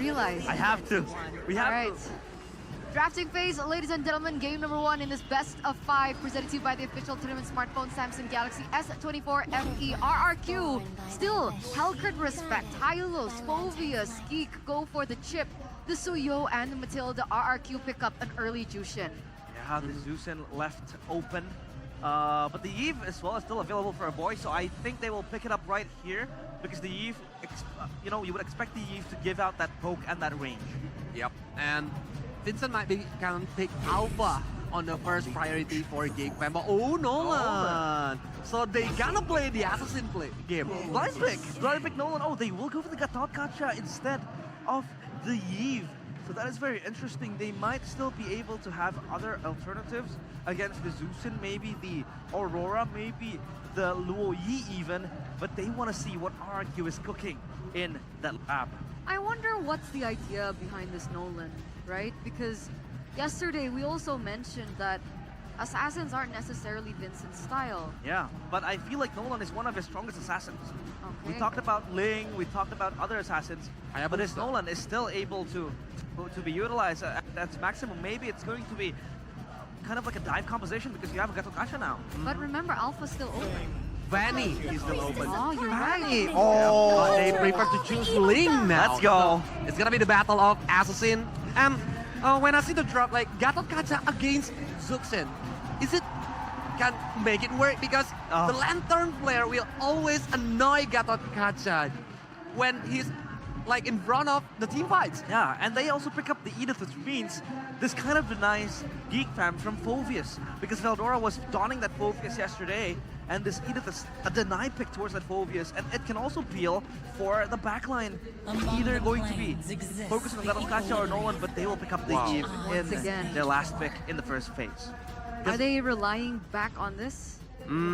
realize. I have to. We have Alright. to. Drafting phase, ladies and gentlemen, game number 1 in this best of 5 presented to you by the official tournament smartphone Samsung Galaxy S24 FE RRQ. Still, Helcurt respect, Hylos, Phoveus, Geek go for the chip. The Suyo and the Matilda RRQ pick up an early Jushin. Yeah, the Zusin left open. But the Eve as well is still available for a boy, so I think they will pick it up right here because the Eve, you would expect the Eve to give out that poke and that range. Yep, and Vincent might be can pick Alpha on the first priority for Geek Fam. But oh, Nolan! So they gonna play the Assassin game. Blind pick Nolan. Oh, they will go for the Gatot Kacha instead of the Eve. So that is very interesting. They might still be able to have other alternatives against the Zusin, maybe the Aurora, maybe the Luo Yi even, but they want to see what RRQ is cooking in that lab. I wonder what's the idea behind this Nolan, right? Because yesterday we also mentioned that assassins aren't necessarily Vincent's style. Yeah, but I feel like Nolan is one of his strongest assassins. Okay. We talked about Ling, we talked about other assassins, but this Nolan is still able to be utilized at its maximum. Maybe it's going to be kind of like a dive composition because you have a Gato Kasha now. But remember, Alpha's still open. Vanny is still open. Oh, you're Vanny! right. Oh, they prefer to choose Ling now. Let's go. So it's gonna be the battle of Assassin. And when I see the drop, like Gatot Kacha against Zuxin, is it can make it work? Because the Lantern Flare will always annoy Gatot Kacha when he's like in front of the team fights. Yeah, and they also pick up the Edith, which means this kind of denies Geek Fam from Phoveus, because Veldora was donning that Phoveus yesterday, and this Edith is a denied pick towards that Phoveus, and it can also peel for the backline. Either going to be focusing on Gatot Kacha or Nolan, but they will pick up the Eve in their last pick in the first phase. Are they relying back on this?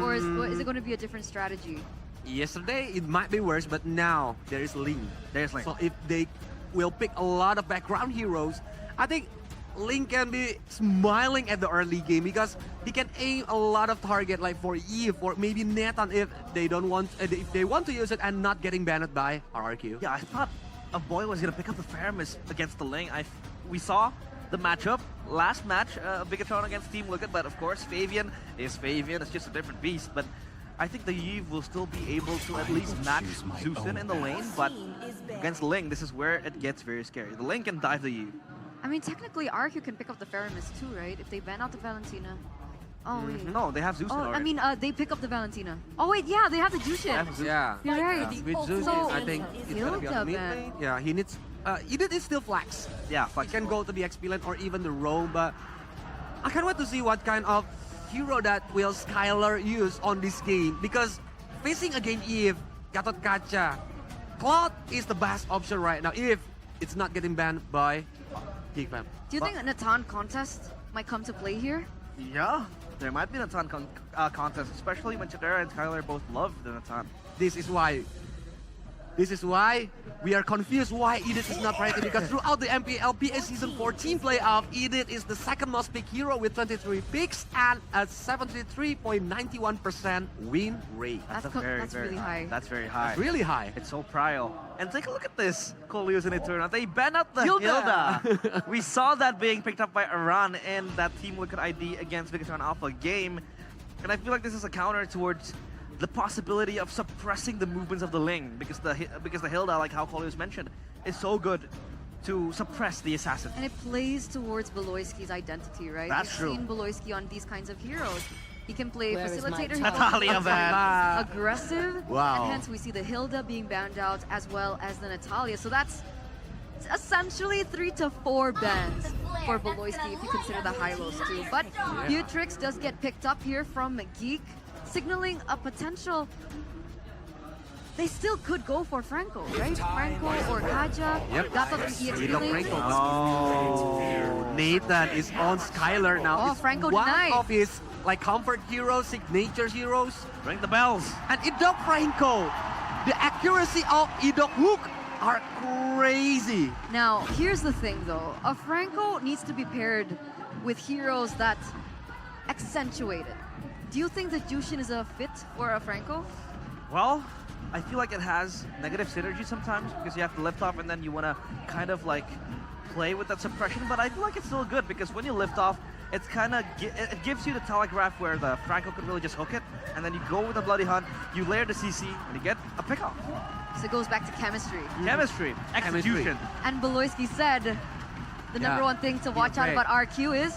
Or is it going to be a different strategy? Yesterday it might be worse, but now there is Ling. There's Ling. So if they will pick a lot of background heroes, I think Ling can be smiling at the early game because he can aim a lot of target like for Eve or maybe Nathan if they don't want if they want to use it and not getting banned by RRQ. Yeah, I thought a boy was gonna pick up the Faramis against the Ling. We saw the matchup last match, Bigatron against Team Liquid, but of course Fabian is Fabian. It's just a different beast, but I think the Eve will still be able to at least match Zusin in the lane, but against Ling, this is where it gets very scary. The Ling can dive the Eve. I mean, technically, RQ can pick up the Faramis too, right? If they ban out the Valentina. Oh, wait. No, they have Zusin already. I mean, they pick up the Valentina. Oh, wait, yeah, they have the Jushin. Yeah. You're right. With Zusin, I think it's gonna be Hilda on mid ban. lane. Yeah, he needs. Edith is still Flax. Yeah, He Flax. can go to the XP lane or even the roam, but I can't wait to see what kind of hero that will Skylar use on this game because facing against Eve, Gatot Kacha, Cloud is the best option right now if it's not getting banned by Geek Fam. Do you think a Natan contest might come to play here? Yeah, there might be a Natan contest, especially when Chidera and Skylar both love the Natan. This is why we are confused why Edith is not rated because throughout the LPA Season 14 playoff, Edith is the second most picked hero with 23 picks and a 73.91% win rate. That's really high. That's very high. That's really high. It's so prile. And take a look at this, Coleus in Eternal. They ban out the Hilda. Hilda. We saw that being picked up by Aran in that Team Liquid ID against Bigatron Alpha game. And I feel like this is a counter towards the possibility of suppressing the movements of the Ling, because the Hilda, like how Coleus mentioned, is so good to suppress the assassin. And it plays towards Beloyski's identity, right? That's true. We've seen Beloyski on these kinds of heroes. He can play facilitator, he Natalia can ban. aggressive, Wow. and hence we see the Hilda being banned out as well as the Natalia. So that's essentially 3 to 4 bans for Beloyski if you consider the high-lows too. But Beatrix does get picked up here from Geek, signaling a potential. They still could go for Franco, right? Franco or Kaja. Yep. Got the EXP lane. Franco. Oh, Nathan is on Skylar now. Oh, It's Franco one denied. of his like comfort heroes, signature heroes. Ring the bells. And Idok Franco, the accuracy of Idok Hook are crazy. Now, here's the thing though. A Franco needs to be paired with heroes that accentuate it. Do you think that Jushin is a fit for a Franco? Well, I feel like it has negative synergy sometimes because you have to lift off and then you want to kind of like play with that suppression. But I feel like it's still good because when you lift off, it's kind of it gives you the telegraph where the Franco could really just hook it, and then you go with the Bloody Hunt, you layer the CC, and you get a pick off. So it goes back to chemistry. Chemistry, execution. And Beloyski said the number one thing to watch out about RQ is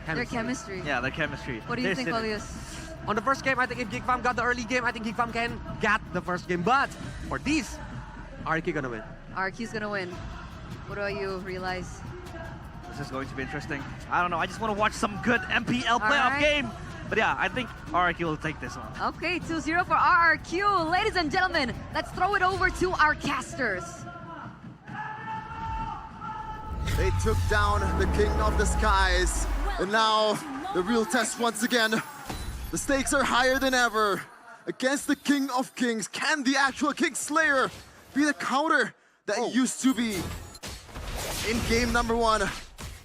their chemistry. Yeah, their chemistry. What do you think, Valius? On the first game, I think if Geek Fam got the early game, I think Geek Fam can get the first game. But for this, RQ gonna win. RQ's gonna win. What about you, Realize? This is going to be interesting. I don't know. I just want to watch some good MPL playoff game. But yeah, I think RRQ will take this one. Okay, 2-0 for RRQ. Ladies and gentlemen, let's throw it over to our casters. They took down the King of the Skies. And now, the real test once again. The stakes are higher than ever. Against the King of Kings, can the actual King Slayer be the counter that used to be in game number 1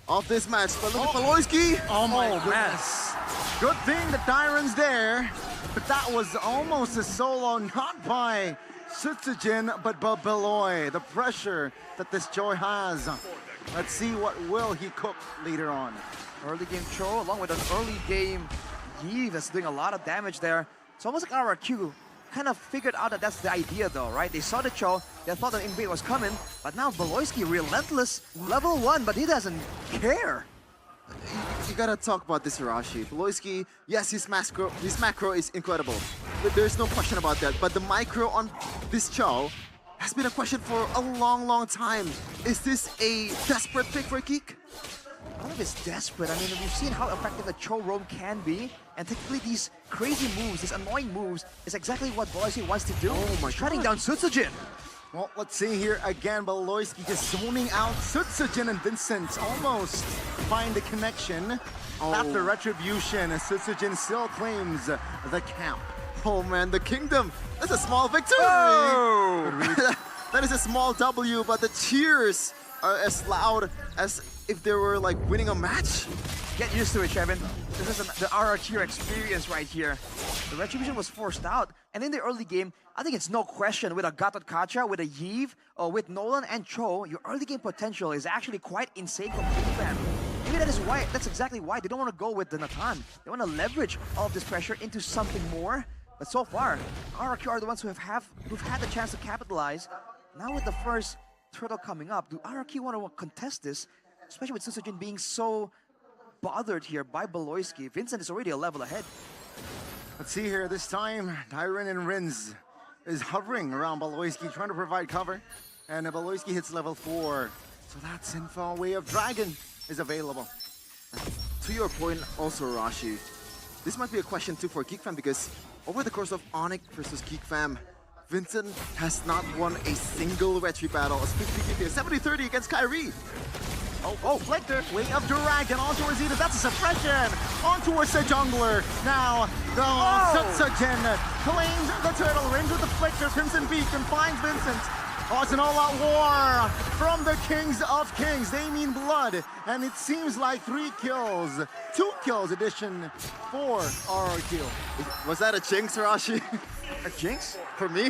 of this match? But look at Beloyski. Oh my goodness. Good thing the Tyrant's there, but that was almost a solo, not by Sutsujin, but by Beloy. The pressure that this Joy has. Let's see what will he cook later on. Early game Cho, along with an early game Yi that's doing a lot of damage there. It's almost like RRQ kind of figured out that that's the idea though, right? They saw the Cho, they thought the invade was coming, but now Beloyski relentless, level 1, but he doesn't care. You gotta talk about this Hiroshi. Beloyski, yes, his macro is incredible. But there's no question about that. But the micro on this Cho has been a question for a long, long time. Is this a desperate pick for Geek? I don't know if it's desperate. I mean, we've seen how effective the Cho roam can be, and typically these crazy moves, these annoying moves, is exactly what Beloyski wants to do. Oh my Shutting down Sutsujin. Well, let's see here again, Beloyski just zoning out Sutsujin, and Vincent almost find the connection. After Retribution, Sutsujin still claims the camp. Oh man, the Kingdom! That's a small victory! That is a small W, but the cheers are as loud as if they were like winning a match. Get used to it, Kevin. This is the RRQ experience right here. The Retribution was forced out, and in the early game, I think it's no question with a Gatot Kacha, with a Yves, with Nolan and Cho, your early game potential is actually quite insane from Geek Fam. Maybe that's exactly why they don't want to go with the Natan. They want to leverage all of this pressure into something more. But so far, RRQ are the ones who've had the chance to capitalize. Now with the first turtle coming up, do RRQ want to contest this? Especially with Sutsujin being so bothered here by Beloyski. Vincent is already a level ahead. Let's see here, this time, Tyron and Rins is hovering around Beloyski, trying to provide cover. And Beloyski hits level 4. So that Sinful Way of Dragon is available. To your point also, Rashi, this might be a question too for Geek Fam because over the course of Onyx versus Geek Fam, Vincent has not won a single retry battle. A 70-30 against Kyrie. Oh, Flicker, Way of Dragon onto Rosita, that's a suppression! Onto a jungler. Now, the Sutsujin claims the turtle, Rins with the Flicker, Crimson Beak, and finds Vincent. Oh, it's an all-out war from the Kings of Kings. They mean blood, and it seems like 3 kills. 2 kills addition for RRQ. Was that a jinx, Rashi? A jinx? For me?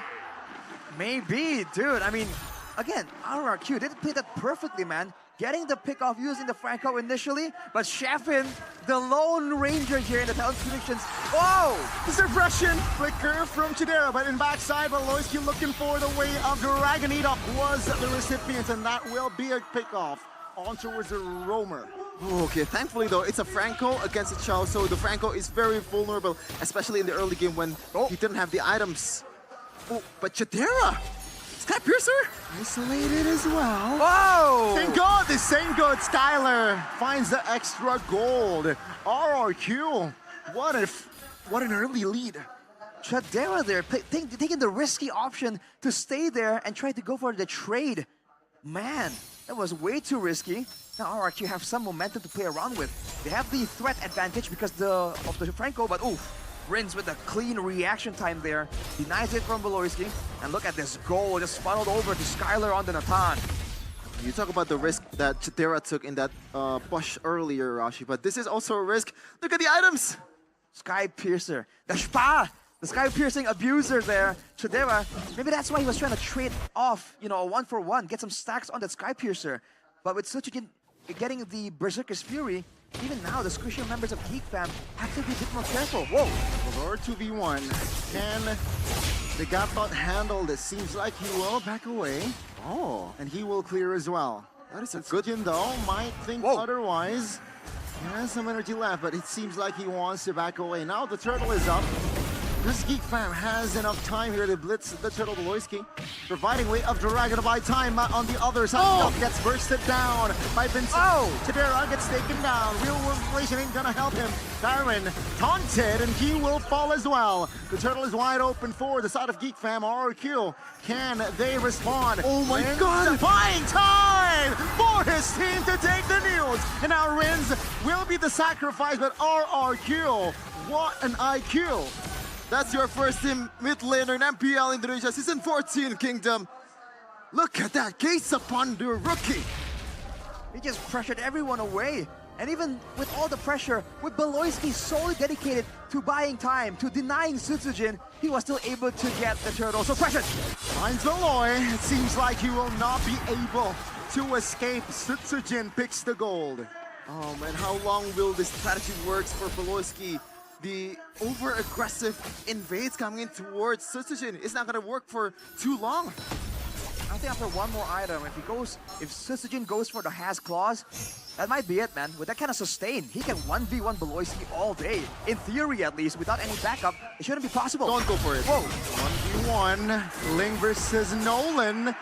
Maybe, dude. I mean, again, RRQ didn't play that perfectly, man. Getting the pick off using the Franco initially, but Sheffin, the Lone Ranger here in the talent predictions. Oh! The suppression Flicker from Chidera, but in backside, Beloyski looking for the Way of Dragon. Eat was the recipient, and that will be a pick off on towards the Roamer. Okay, thankfully though, it's a Franco against a Chao, so the Franco is very vulnerable, especially in the early game when he didn't have the items. Oh, but Chidera! Sky Piercer? Isolated as well. Whoa! Thank God, the same good Skylar finds the extra gold. RRQ, what an early lead. Chadera there, taking the risky option to stay there and try to go for the trade. Man, that was way too risky. Now RRQ have some momentum to play around with. They have the threat advantage because of the Franco, but ooh, Rins with a clean reaction time there. Denies it from Beloyski. And look at this goal just funneled over to Skylar on the Natan. You talk about the risk that Chidera took in that push earlier, Rashi, but this is also a risk. Look at the items! Sky Piercer. The Spa! The sky-piercing abuser there, Chidera. Maybe that's why he was trying to trade off, you know, a 1-for-1, get some stacks on that sky-piercer. But with Suchujin getting the Berserker's Fury, even now, the squishy members of Geek Fam have to be a bit more careful. Whoa! Valor 2v1. Can the Gatot handle this? Seems like he will back away. Oh, And he will clear as well. that is a Good in though, might think Whoa. otherwise. He has some energy left, but it seems like he wants to back away. Now the turtle is up. This Geek Fam has enough time here to blitz the turtle Beloyski, providing way of Dragon to buy time on the other side. Gets bursted down by Vincent. Chidera gets taken down. Real world inflation ain't gonna help him. Darren taunted, and he will fall as well. The turtle is wide open for the side of Geek Fam. RRQ, can they respond? Oh my Rins God. buying time for his team to take the news. And now Rins will be the sacrifice, but RRQ, what an IQ. That's your first team mid laner in MPL Indonesia Season 14 Kingdom. Look at that, Gates upon the rookie. He just pressured everyone away. And even with all the pressure, with Beloyski solely dedicated to buying time, to denying Sutsujin, he was still able to get the turtle. So pressure! Finds Veloy. It seems like he will not be able to escape. Sutsujin picks the gold. Oh man, how long will this strategy work for Beloyski? The over-aggressive invades coming in towards Sutsujin is not gonna work for too long. I think after one more item, if Sutsujin goes for the Has Claws, that might be it, man. With that kind of sustain, he can 1v1 Beloyski all day. In theory, at least, without any backup, it shouldn't be possible. Don't go for it. Whoa! 1v1. Ling versus Nolan.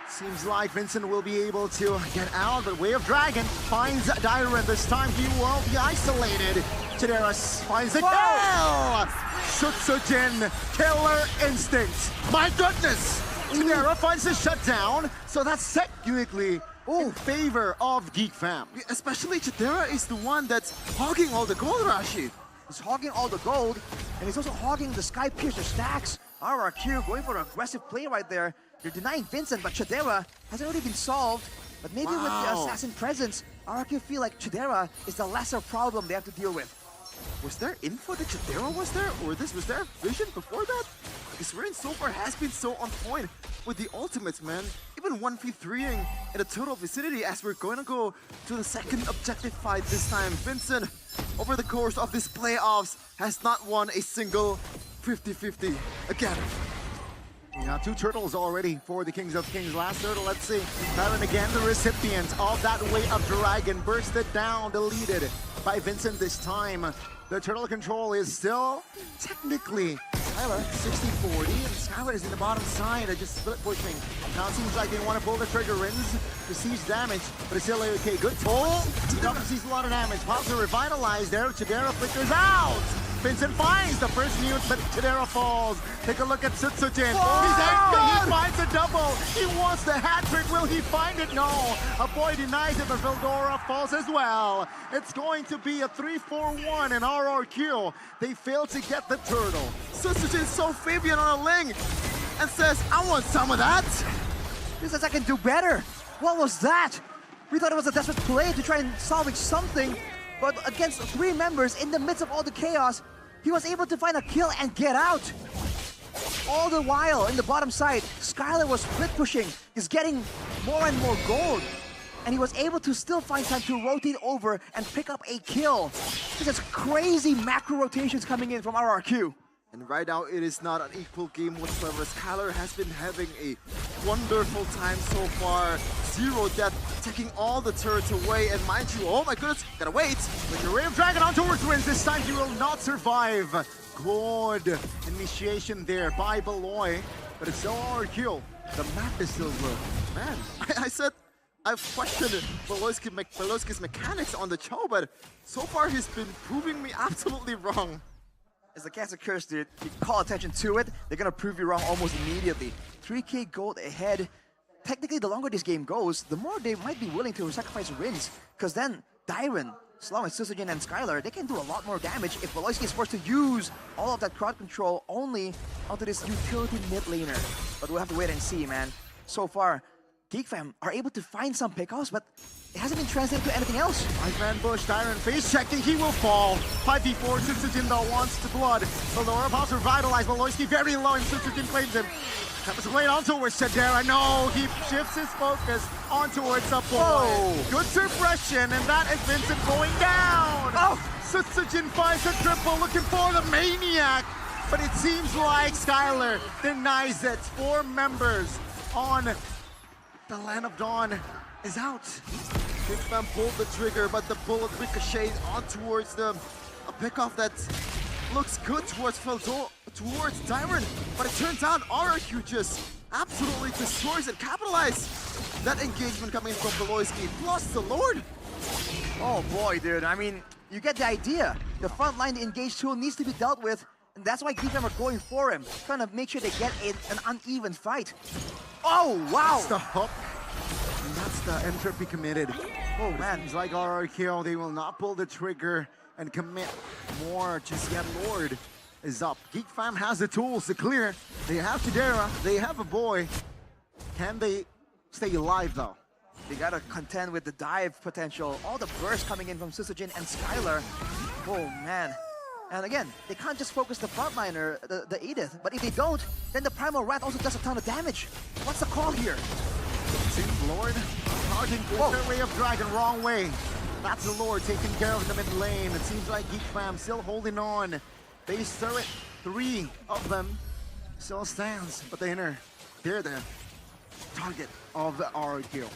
Seems like Vincent will be able to get out, but Way of Dragon finds Dyron. This time he will be isolated. Chidera finds the kill! Sutsujin, killer instinct. My goodness! Chidera finds the shutdown, so that's technically in favor of Geek Fam. Especially Chidera is the one that's hogging all the gold, Rashi. He's hogging all the gold, and he's also hogging the Sky Piercer stacks. RRQ going for an aggressive play right there. You're denying Vincent, but Chidera has already been solved. But maybe with the assassin presence, RRQ feel like Chidera is the lesser problem they have to deal with. Was there info that Chidera was there? Or was there vision before that? Because Rain so far has been so on point with the ultimates, man. Even 1v3ing in the total vicinity as we're going to go to the second objective fight this time. Vincent, over the course of these playoffs, has not won a single 50-50 again. Yeah, 2 turtles already for the Kings of Kings. Last turtle, let's see. Tyron again, the recipient of that Way of Dragon. Bursted down, deleted by Vincent this time. The turtle control is still technically Skylar 60-40, and Skylar is in the bottom side, just split pushing. Now it seems like they want to pull the trigger. Rins receives damage, but it's still okay. Good pull. He receives a lot of damage. Pops are revitalized there. Chidera flickers out. Vincent finds the first mute, but Chidera falls. Take a look at Sutsujin. He's angry. He finds a double. He wants the hat trick. Will he find it? No. A boy denies it, but Veldora falls as well. It's going to be a 3-4-1 in RRQ. They fail to get the turtle. Sutsujin saw Fabian on a Ling and says, I want some of that. He says, I can do better. What was that? We thought it was a desperate play to try and salvage something, but against 3 members in the midst of all the chaos, he was able to find a kill and get out. All the while, in the bottom side, Skylar was split pushing. He's getting more and more gold. And he was able to still find time to rotate over and pick up a kill. There's crazy macro rotations coming in from RRQ. And right now, it is not an equal game whatsoever. Skylar has been having a wonderful time so far. 0 death, taking all the turrets away. And mind you, oh my goodness, gotta wait. With the Ray of Dragon on towards Rins, this time he will not survive. Good initiation there by Beloy, but it's still RRQ. The map is still good. Man, I said I've questioned Beloyski's mechanics on the show, but so far he's been proving me absolutely wrong. It's the cancer curse, dude. You call attention to it, they're gonna prove you wrong almost immediately. 3k gold ahead. Technically, the longer this game goes, the more they might be willing to sacrifice Rins. Because then, Dyron, Slow, and Sutsujin, and Skylar, they can do a lot more damage if Beloyski is forced to use all of that crowd control only onto this utility mid laner. But we'll have to wait and see, man. So far, Geek Fam are able to find some pickoffs, but it hasn't been translated to anything else. Iceman Bush, Tyrant face checking, he will fall. 5v4, Sutsujin though wants to blood. Valora pops revitalized, Valoisky very low and Sutsujin claims him. Tempest Blade on towards Shadera, no, he shifts his focus on towards the boy. Good suppression, and that is Vincent going down. Oh! Sutsujin finds a triple, looking for the Maniac. But it seems like Skylar denies it. 4 members on the Land of Dawn is out. Kickfam pulled the trigger, but the bullet ricocheted on towards a pickoff that looks good towards towards Tyrant. But it turns out RRQ just absolutely destroys and capitalizes that engagement coming from Beloyski, plus the Lord. Oh boy, dude. I mean, you get the idea. The front line, the engaged tool needs to be dealt with, and that's why Geek are going for him, trying to make sure they get an uneven fight. Oh, wow! That's the hook. And that's the entropy committed. Oh, man. Seems like RRQ, they will not pull the trigger and commit more just yet. Lord is up. Geek Fam has the tools to clear. They have Chidera, they have a boy. Can they stay alive though? They gotta contend with the dive potential, all the bursts coming in from Sutsujin and Skylar. Oh, man. And again, they can't just focus the frontliner, the Edith, but if they don't, then the Primal Rat also does a ton of damage. What's the call here? Seems Lord charging for their way of dragon, wrong way. That's the Lord taking care of the mid lane. It seems like Geek Fam still holding on. Base turret, 3 of them still stands, but they're the target of the RRQ.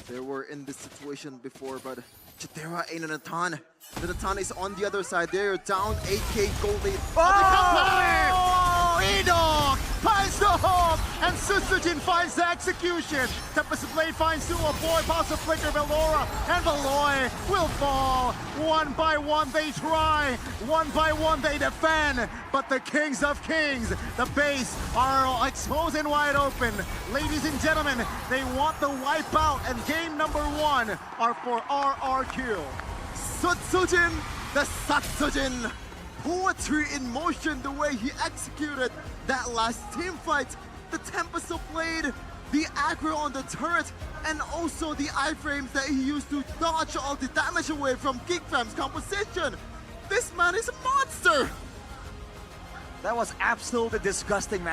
They were in this situation before, but Chidera ain't an Natan. The Natan is on the other side. They're down 8k gold lead. Oh, Edok finds the hook, and Sutsujin finds the execution. Tempest Blade finds to a boy, pops a flicker, Velora, and Veloy will fall. One by one they try, one by one they defend, but the Kings of Kings, the base, are exposed and wide open. Ladies and gentlemen, they want the wipeout, and game number 1 are for RRQ. Sutsujin, the Satsujin. Poetry in motion, the way he executed that last team fight. The Tempest of Blade, the aggro on the turret, and also the iframes that he used to dodge all the damage away from Geek Fam's composition. This man is a monster! That was absolutely disgusting, man.